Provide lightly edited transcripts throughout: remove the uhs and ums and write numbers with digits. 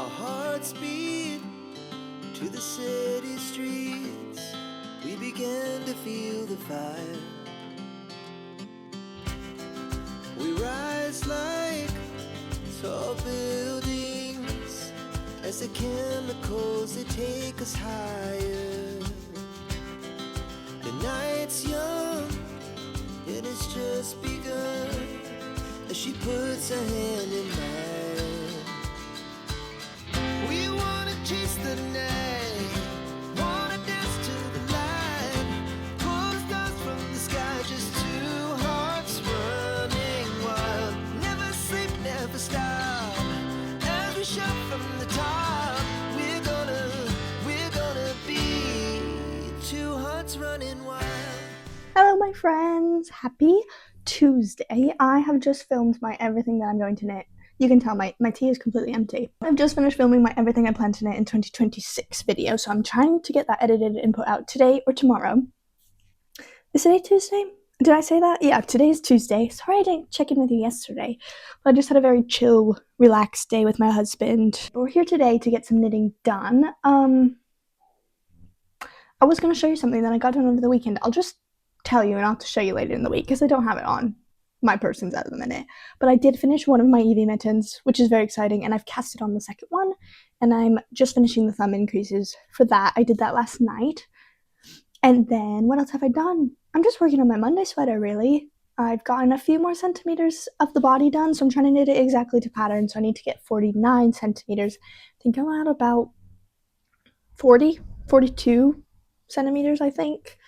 Our hearts beat to the city streets. We began to feel the fire. We rise like tall buildings as the chemicals, they take us higher. The night's young, it has just begun as she puts her hand in mine. We wanna chase the night, wanna dance to the light, pull the stars from the sky, just two hearts running wild. Never sleep, never stop, as we shout from the top. We're gonna be two hearts running wild. Hello my friends, happy Tuesday. I have just filmed my everything that I'm going to knit. You can tell my tea is completely empty. I've just finished filming my everything I plan to knit in 2026 video, so I'm trying to get that edited and put out today or tomorrow. Is today Tuesday? Did I say that? Yeah, today is Tuesday. Sorry I didn't check in with you yesterday, but I just had a very chill, relaxed day with my husband. But we're here today to get some knitting done. I was going to show you something that I got done over the weekend. I'll just tell you and I'll have to show you later in the week because I don't have it on my persons at the minute. But I did finish one of my Evie mittens, which is very exciting, and I've casted on the second one, and I'm just finishing the thumb increases for that. I did that last night. And then what else have I done? I'm just working on my Monday sweater, really. I've gotten a few more centimeters of the body done, so I'm trying to knit it exactly to pattern, so I need to get 49 centimeters. I think I'm at about 42 centimeters, I think.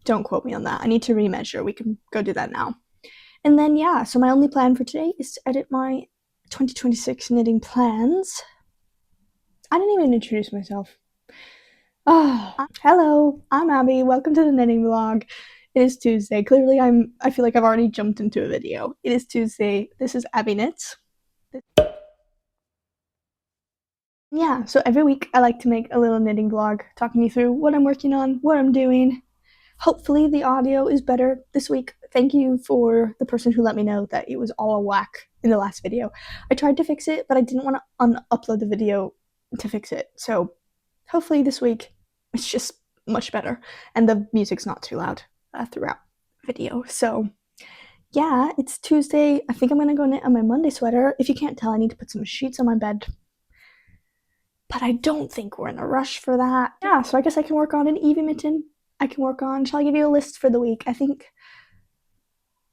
Don't quote me on that. I need to remeasure. We can go do that now. And then, yeah, so my only plan for today is to edit my 2026 knitting plans. I didn't even introduce myself. Hello, I'm Abby. Welcome to the knitting vlog. It is Tuesday. Clearly, I feel like I've already jumped into a video. It is Tuesday. This is Abbiknits. Yeah, so every week I like to make a little knitting vlog, talking you through what I'm working on, what I'm doing. Hopefully the audio is better this week. Thank you for the person who let me know that it was all whack in the last video. I tried to fix it, but I didn't want to upload the video to fix it. So hopefully this week it's just much better and the music's not too loud throughout the video. So yeah, it's Tuesday. I think I'm going to go knit on my Monday sweater. If you can't tell, I need to put some sheets on my bed. But I don't think we're in a rush for that. Yeah, so I guess I can work on an Evie mitten. Shall I give you a list for the week? I think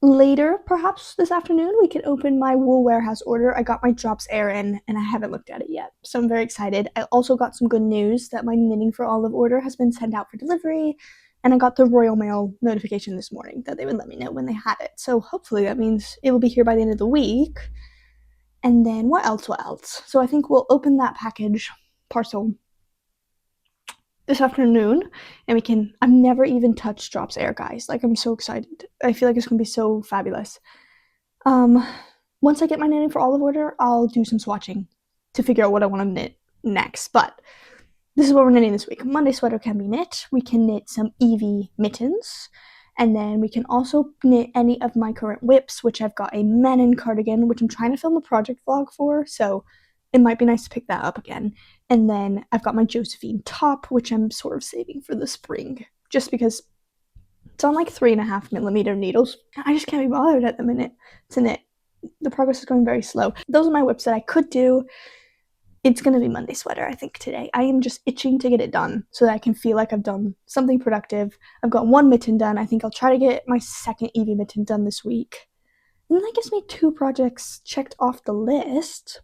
later, perhaps this afternoon, we can open my wool warehouse order. I got my drops air in and I haven't looked at it yet, so I'm very excited. I also got some good news that my Knitting for Olive order has been sent out for delivery, and I got the Royal Mail notification this morning that they would let me know when they had it. So hopefully that means it will be here by the end of the week. And then what else? So I think we'll open that parcel this afternoon, and I've never even touched drops air, guys. Like, I'm so excited. I feel like it's gonna be so fabulous. Once I get my Knitting for Olive order, I'll do some swatching to figure out what I want to knit next. But this is what we're knitting this week. Monday sweater can be knit. We can knit some Evie mittens, and then we can also knit any of my current whips, which I've got a Menon cardigan, which I'm trying to film a project vlog for, so it might be nice to pick that up again. And then I've got my Josephine top, which I'm sort of saving for the spring, just because it's on like 3.5mm needles. I just can't be bothered at the minute to knit. The progress is going very slow. Those are my whips that I could do. It's going to be Monday sweater, I think, today. I am just itching to get it done so that I can feel like I've done something productive. I've got one mitten done. I think I'll try to get my second Evie mitten done this week. And that gives me 2 projects checked off the list.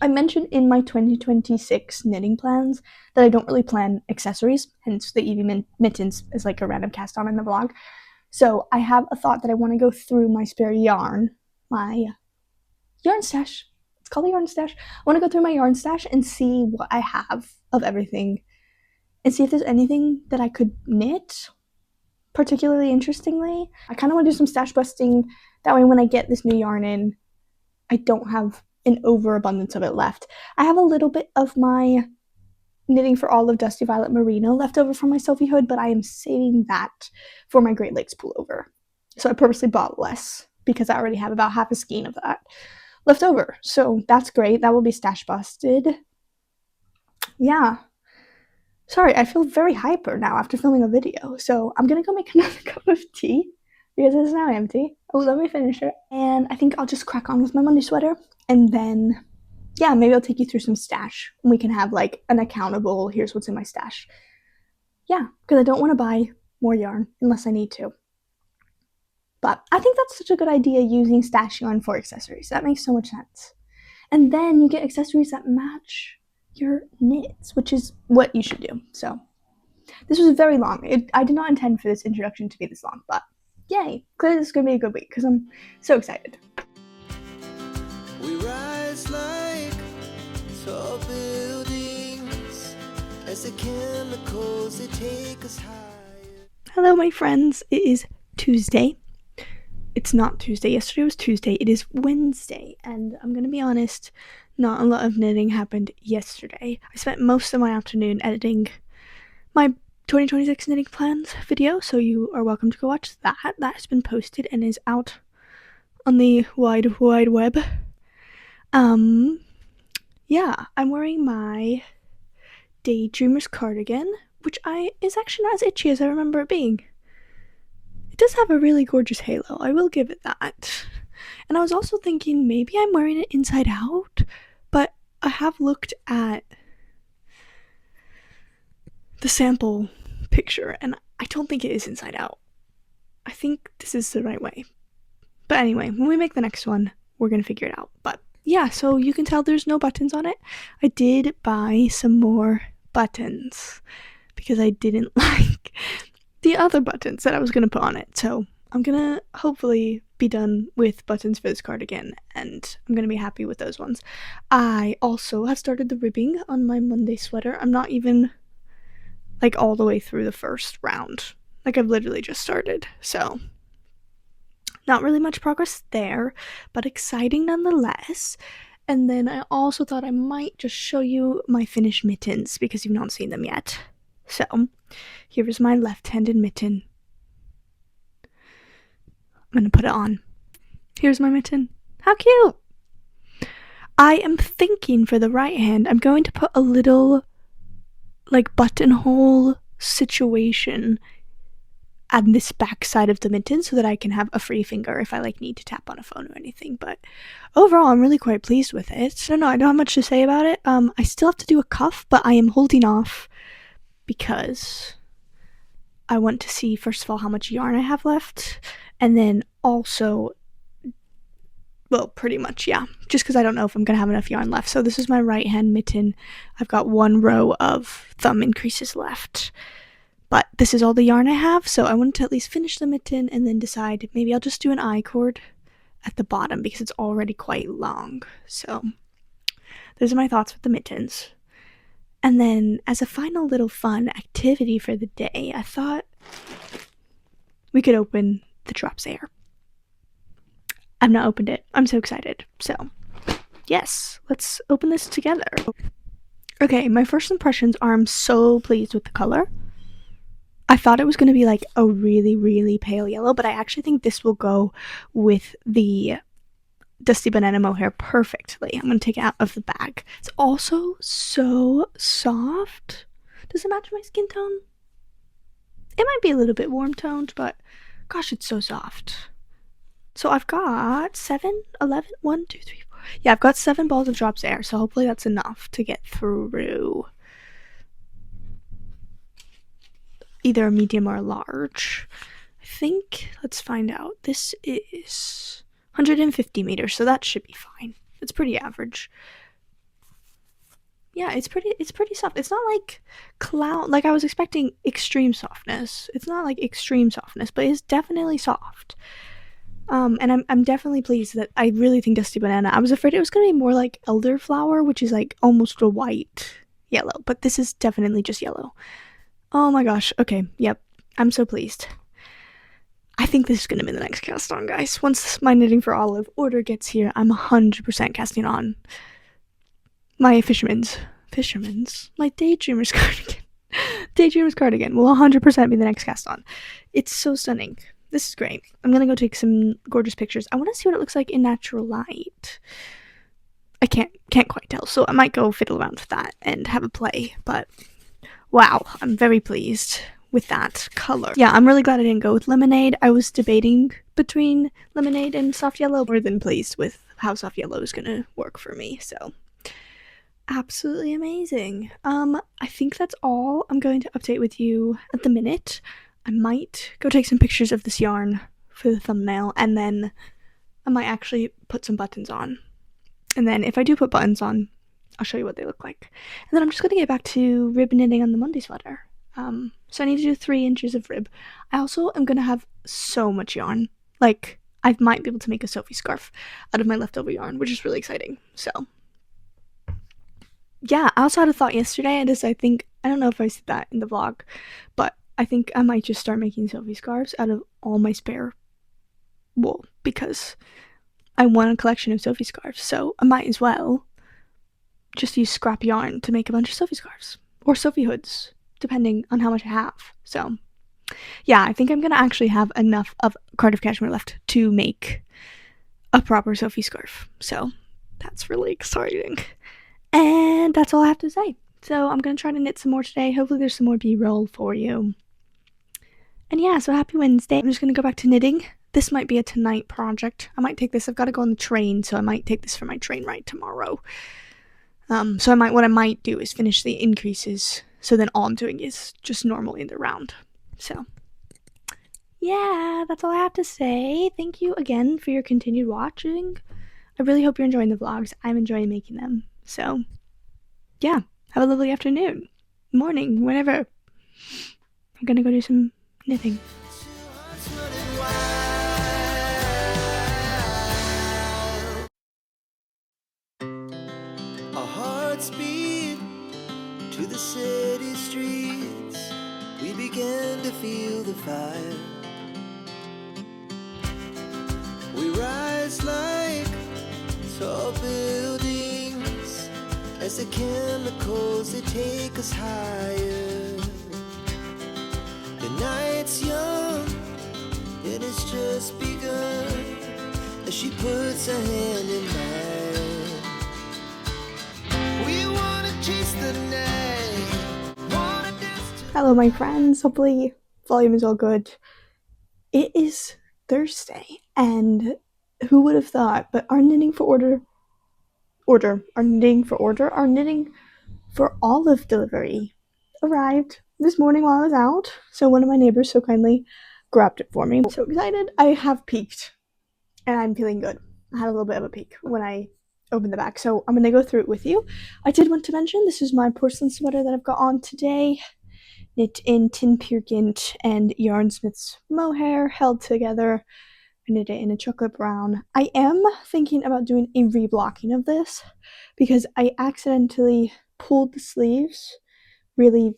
I mentioned in my 2026 knitting plans that I don't really plan accessories, hence the Evie mittens is like a random cast on in the vlog. So I have a thought that I want to go through my spare yarn, my yarn stash. It's called a yarn stash. I want to go through my yarn stash and see what I have of everything and see if there's anything that I could knit particularly interestingly. I kind of want to do some stash busting. That way when I get this new yarn in, I don't have an overabundance of it left. I have a little bit of my Knitting for Olive Dusty Violet Merino left over from my Sophie hood, but I am saving that for my Great Lakes pullover. So I purposely bought less because I already have about half a skein of that. left over. So that's great. That will be stash busted. Yeah. Sorry, I feel very hyper now after filming a video. So I'm gonna go make another cup of tea because it's now empty. Oh, let me finish it. And I think I'll just crack on with my Monday sweater. And then, yeah, maybe I'll take you through some stash. And we can have like an accountable, here's what's in my stash. Yeah, because I don't want to buy more yarn unless I need to. But I think that's such a good idea, using stash yarn for accessories. That makes so much sense. And then you get accessories that match your knits, which is what you should do. So this was very long. I did not intend for this introduction to be this long, but yay. Clearly this is going to be a good week because I'm so excited. We rise like tall buildings as the chemicals they take us higher. Hello, my friends. It is Tuesday. It's not Tuesday. Yesterday was Tuesday. It is Wednesday. And I'm going to be honest, not a lot of knitting happened yesterday. I spent most of my afternoon editing my 2026 knitting plans video, so you are welcome to go watch that. That has been posted and is out on the wide web. Yeah, I'm wearing my Daydreamers cardigan, which is actually not as itchy as I remember it being. It does have a really gorgeous halo, I will give it that. And I was also thinking maybe I'm wearing it inside out, but I have looked at the sample picture and I don't think it is inside out. I think this is the right way. But anyway, when we make the next one, we're gonna figure it out. But yeah, so you can tell there's no buttons on it. I did buy some more buttons because I didn't like the other buttons that I was gonna put on it. So I'm gonna hopefully be done with buttons for this cardigan, and I'm gonna be happy with those ones. I also have started the ribbing on my Monday sweater. I'm not even like all the way through the first round. Like I've literally just started. So not really much progress there, but exciting nonetheless. And then I also thought I might just show you my finished mittens because you've not seen them yet. So here is my left-handed mitten. I'm gonna put it on. Here's my mitten. How cute! I am thinking for the right hand, I'm going to put a little like buttonhole situation at this back side of the mitten so that I can have a free finger if I like need to tap on a phone or anything. But overall, I'm really quite pleased with it. So no, I don't have much to say about it. I still have to do a cuff, but I am holding off because I want to see, first of all, how much yarn I have left, and then also, well, pretty much, yeah, just because I don't know if I'm going to have enough yarn left. So this is my right hand mitten. I've got one row of thumb increases left, but this is all the yarn I have, so I wanted to at least finish the mitten and then decide maybe I'll just do an I-cord at the bottom because it's already quite long. So those are my thoughts with the mittens. And then as a final little fun activity for the day, I thought we could open the drops air. I've not opened it. I'm so excited. So yes, let's open this together. Okay, my first impressions are I'm so pleased with the color. I thought it was going to be like a really, really pale yellow, but I actually think this will go with the Dusty Banana Mohair perfectly. I'm going to take it out of the bag. It's also so soft. Does it match my skin tone? It might be a little bit warm toned, but gosh, it's so soft. So I've got 7, 11, 1, 2, 3, 4. Yeah, I've got 7 balls of drops air, so hopefully that's enough to get through either a medium or a large. I think, let's find out. This is 150 meters, so that should be fine. It's pretty average. Yeah, it's pretty soft. It's not like like I was expecting extreme softness. It's not like extreme softness, but it's definitely soft. And I'm definitely pleased that I really think Dusty Banana. I was afraid it was gonna be more like elderflower, which is like almost a white yellow, but this is definitely just yellow. Oh my gosh. Okay, yep. I'm so pleased. I think this is going to be the next cast on, guys. Once my Knitting for Olive order gets here, I'm 100% casting on my Fisherman's, my Daydreamers cardigan. Daydreamers cardigan will 100% be the next cast on. It's so stunning. this is great. I'm gonna go take some gorgeous pictures. I want to see what it looks like in natural light. I can't quite tell, so I might go fiddle around with that and have a play, but wow, I'm very pleased with that color. Yeah, I'm really glad I didn't go with lemonade. I was debating between lemonade and soft yellow. More than pleased with how soft yellow is gonna work for me, so absolutely amazing. I think that's all I'm going to update with you at the minute. I might go take some pictures of this yarn for the thumbnail, and then I might actually put some buttons on. And then if I do put buttons on, I'll show you what they look like. And then I'm just going to get back to rib knitting on the Monday sweater. So I need to do 3 inches of rib. I also am going to have so much yarn. Like, I might be able to make a Sophie scarf out of my leftover yarn, which is really exciting. So, yeah, I also had a thought yesterday, and I don't know if I said that in the vlog, but I think I might just start making Sophie scarves out of all my spare wool, because I want a collection of Sophie scarves, so I might as well just use scrap yarn to make a bunch of Sophie scarves, or Sophie hoods, depending on how much I have. So, yeah, I think I'm gonna actually have enough of Cardiff Cashmere left to make a proper Sophie scarf. So, that's really exciting. And that's all I have to say. So, I'm gonna try to knit some more today. Hopefully, there's some more B-roll for you. And yeah, so happy Wednesday. I'm just gonna go back to knitting. This might be a tonight project. I might take this. I've got to go on the train, so I might take this for my train ride tomorrow. So what I might do is finish the increases. So then all I'm doing is just normal in the round. So yeah, that's all I have to say. Thank you again for your continued watching. I really hope you're enjoying the vlogs. I'm enjoying making them. So yeah, have a lovely afternoon, morning, whenever. I'm gonna go do some knitting. Our hearts beat to the city streets. We began to feel the fire. We rise like tall buildings as the chemicals, they take us higher. The night's young and it's just begun as she puts her hand in mine. We wanna chase the night, wanna dance to... Hello, my friends. Hopefully, volume is all good. It is Thursday, and who would have thought? But our knitting for olive delivery arrived this morning while I was out. So one of my neighbors so kindly grabbed it for me. I'm so excited. I have peeked, and I'm feeling good. I had a little bit of a peek when I opened the bag, so I'm gonna go through it with you. I did want to mention this is my porcelain sweater that I've got on today, knit in Tin Piergint and Yarnsmith's mohair held together. I knit it in a chocolate brown. I am thinking about doing a reblocking of this because I accidentally pulled the sleeves really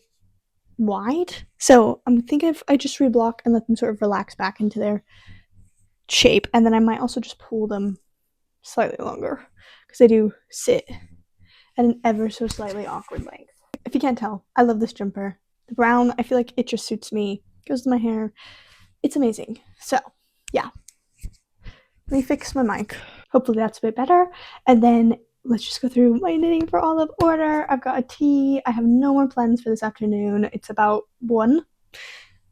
wide. So I'm thinking if I just reblock and let them sort of relax back into their shape, and then I might also just pull them slightly longer because they do sit at an ever so slightly awkward length. If you can't tell, I love this jumper. The brown, I feel like it just suits me, goes to my hair. It's amazing. So, yeah. Let me fix my mic. Hopefully that's a bit better. And then let's just go through my knitting for olive order. I've got a tea. I have no more plans for this afternoon. It's about 1.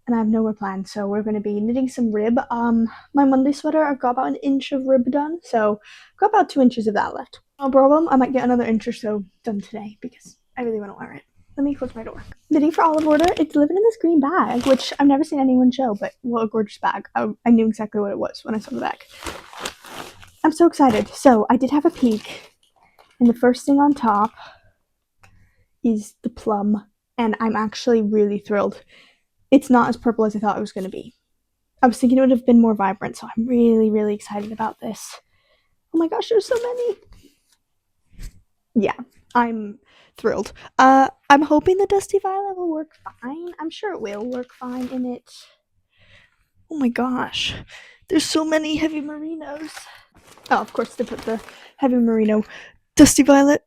And I have no more plans, so we're going to be knitting some rib. My Monday sweater, I've got about 1 inch of rib done, so I've got about 2 inches of that left. No problem, I might get another inch or so done today, because I really want to wear it. Let me close my door. Knitting for olive order, it's delivered in this green bag, which I've never seen anyone show, but what a gorgeous bag. I knew exactly what it was when I saw the bag. I'm so excited. So, I did have a peek, and the first thing on top is the plum, and I'm actually really thrilled. It's not as purple as I thought it was going to be. I was thinking it would have been more vibrant, so I'm really, really excited about this. Oh my gosh, there's so many. Yeah, I'm thrilled. I'm hoping the Dusty Violet will work fine. I'm sure it will work fine in it. Oh my gosh, there's so many heavy merinos. Oh, of course they put the heavy merino Dusty Violet.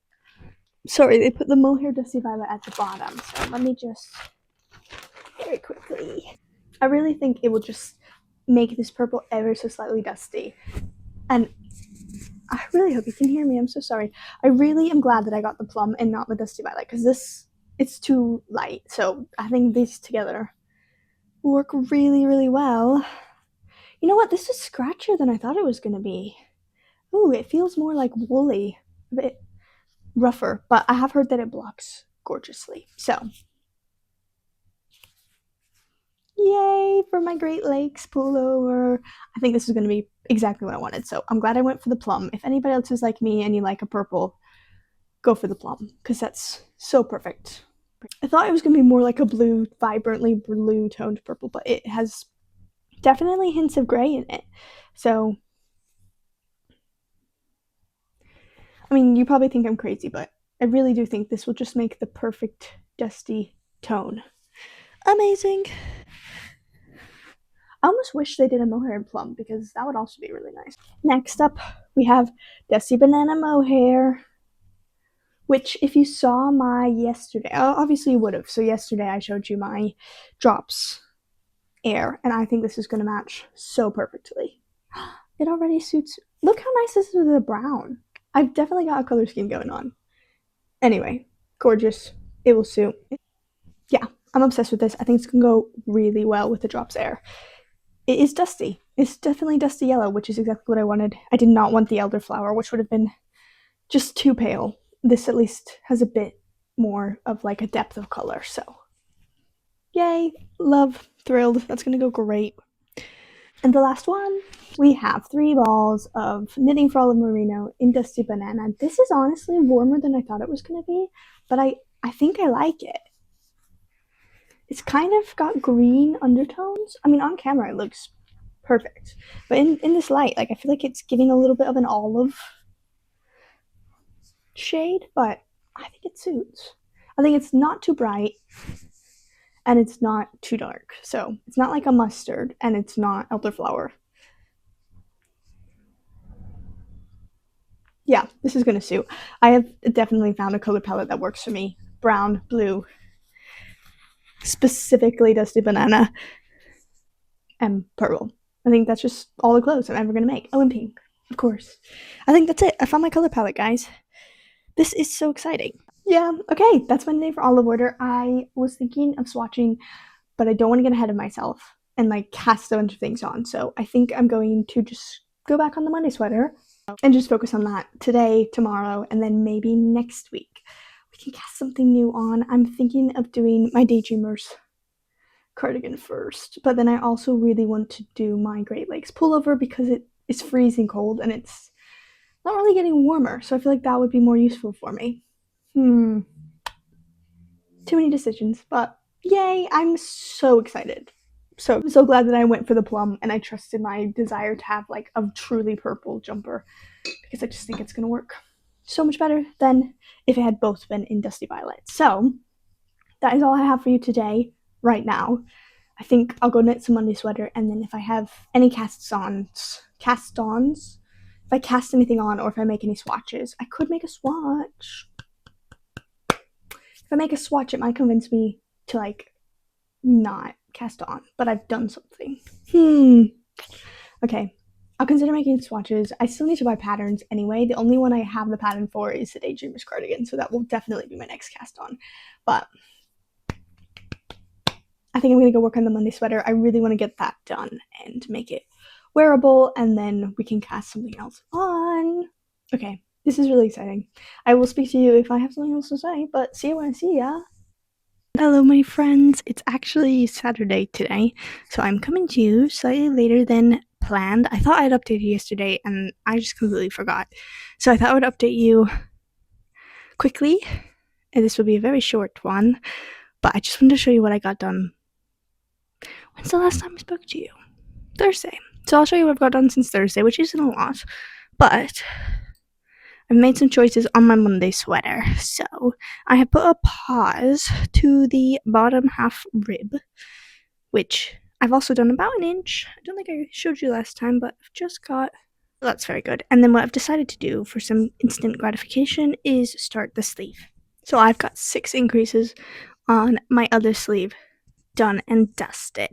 Sorry, they put the mohair Dusty Violet at the bottom. So let me just very quickly. I really think it will just make this purple ever so slightly dusty. And I really hope you can hear me. I'm so sorry. I really am glad that I got the plum and not the dusty violet, because it's too light. So I think these together will work really, really well. You know what? This is scratchier than I thought it was going to be. Ooh, it feels more like woolly, a bit rougher, but I have heard that it blocks gorgeously. So, yay for my Great Lakes pullover. I think this is going to be exactly what I wanted. So I'm glad I went for the plum. If anybody else is like me and you like a purple, go for the plum, because that's so perfect. I thought it was going to be more like a blue, vibrantly blue toned purple, but it has definitely hints of gray in it. So, I mean, you probably think I'm crazy, but I really do think this will just make the perfect dusty tone. Amazing. I almost wish they did a mohair and plum, because that would also be really nice. Next up, we have Dusty Banana Mohair, which if you saw my yesterday, obviously you would have. So yesterday I showed you my drops air, and I think this is going to match so perfectly. It already suits. Look how nice this is with the brown. I've definitely got a color scheme going on. Anyway, gorgeous. It will suit. Yeah, I'm obsessed with this. I think it's going to go really well with the drops air. It is dusty. It's definitely dusty yellow, which is exactly what I wanted. I did not want the elderflower, which would have been just too pale. This at least has a bit more of like a depth of color, so yay, love, thrilled. That's gonna go great. And the last one, we have 3 balls of Knitting for Olive Merino in Dusty Banana. This is honestly warmer than I thought it was gonna be, but I think I like it. It's kind of got green undertones. I mean, on camera it looks perfect, but in this light, like I feel like it's giving a little bit of an olive shade, but I think it suits. I think it's not too bright and it's not too dark. So it's not like a mustard and it's not elderflower. Yeah, this is gonna suit. I have definitely found a color palette that works for me. Brown, blue, specifically Dusty Banana, and purple. I think that's just all the clothes I'm ever gonna make. Oh, and pink, of course. I think that's it. I found my color palette, guys. This is so exciting. Yeah, okay, that's my day for olive order. I was thinking of swatching, but I don't want to get ahead of myself and like cast a bunch of things on. So I think I'm going to just go back on the Monday sweater and just focus on that today, tomorrow, and then maybe next week we can cast something new on. I'm thinking of doing my Daydreamers cardigan first, but then I also really want to do my Great Lakes pullover because it is freezing cold and it's not really getting warmer. So I feel like that would be more useful for me. Too many decisions, but yay, I'm so excited. So I'm so glad that I went for the plum and I trusted my desire to have like a truly purple jumper, because I just think it's gonna work so much better than if it had both been in Dusty Violet. So that is all I have for you today, right now. I think I'll go knit some Monday sweater, and then if I have any cast-ons, if I cast anything on or if I make any swatches, I could make a swatch. If I make a swatch, it might convince me to like not cast on, but I've done something. Okay, I'll consider making swatches. I still need to buy patterns anyway. The only one I have the pattern for is the Daydreamers cardigan, so that will definitely be my next cast on. But I think I'm gonna go work on the Monday sweater. I really want to get that done and make it wearable, and then we can cast something else on. Okay, this is really exciting. I will speak to you if I have something else to say, but see you when I see ya. Hello, my friends. It's actually Saturday today, so I'm coming to you slightly later than planned. I thought I'd update you yesterday, and I just completely forgot. So I thought I would update you quickly, and this will be a very short one, but I just wanted to show you what I got done. When's the last time I spoke to you? Thursday. So I'll show you what I've got done since Thursday, which isn't a lot, but I've made some choices on my Monday sweater. So I have put a pause to the bottom half rib, which I've also done about an inch. I don't think I showed you last time, but I've just got... That's very good. And then what I've decided to do for some instant gratification is start the sleeve. So I've got 6 increases on my other sleeve. done and dusted.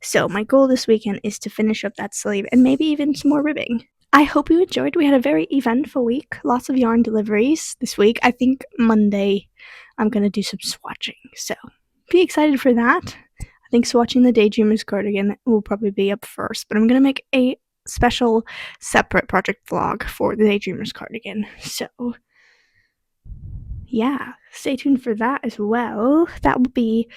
So my goal this weekend is to finish up that sleeve and maybe even some more ribbing. I hope you enjoyed. We had a very eventful week. Lots of yarn deliveries this week. I think Monday I'm going to do some swatching. So be excited for that. I think swatching the Daydreamers cardigan will probably be up first, but I'm going to make a special separate project vlog for the Daydreamers cardigan. So yeah, stay tuned for that as well. That will be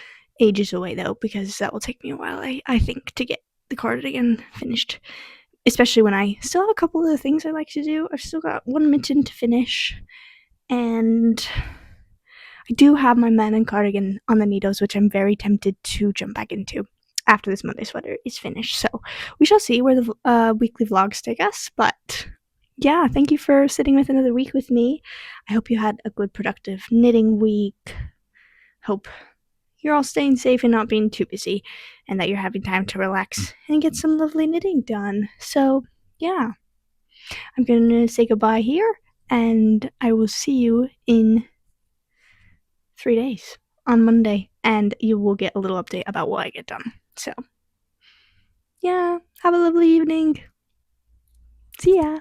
ages away though, because that will take me a while, I think, to get the cardigan finished. Especially when I still have a couple of things I like to do. I've still got one mitten to finish, and I do have my Manon cardigan on the needles, which I'm very tempted to jump back into after this Monday sweater is finished. So we shall see where the weekly vlogs take us. But yeah, thank you for sitting with another week with me. I hope you had a good, productive knitting week. Hope you're all staying safe and not being too busy, and that you're having time to relax and get some lovely knitting done. So yeah, I'm gonna say goodbye here, and I will see you in 3 days on Monday, and you will get a little update about what I get done. So yeah, have a lovely evening. See ya.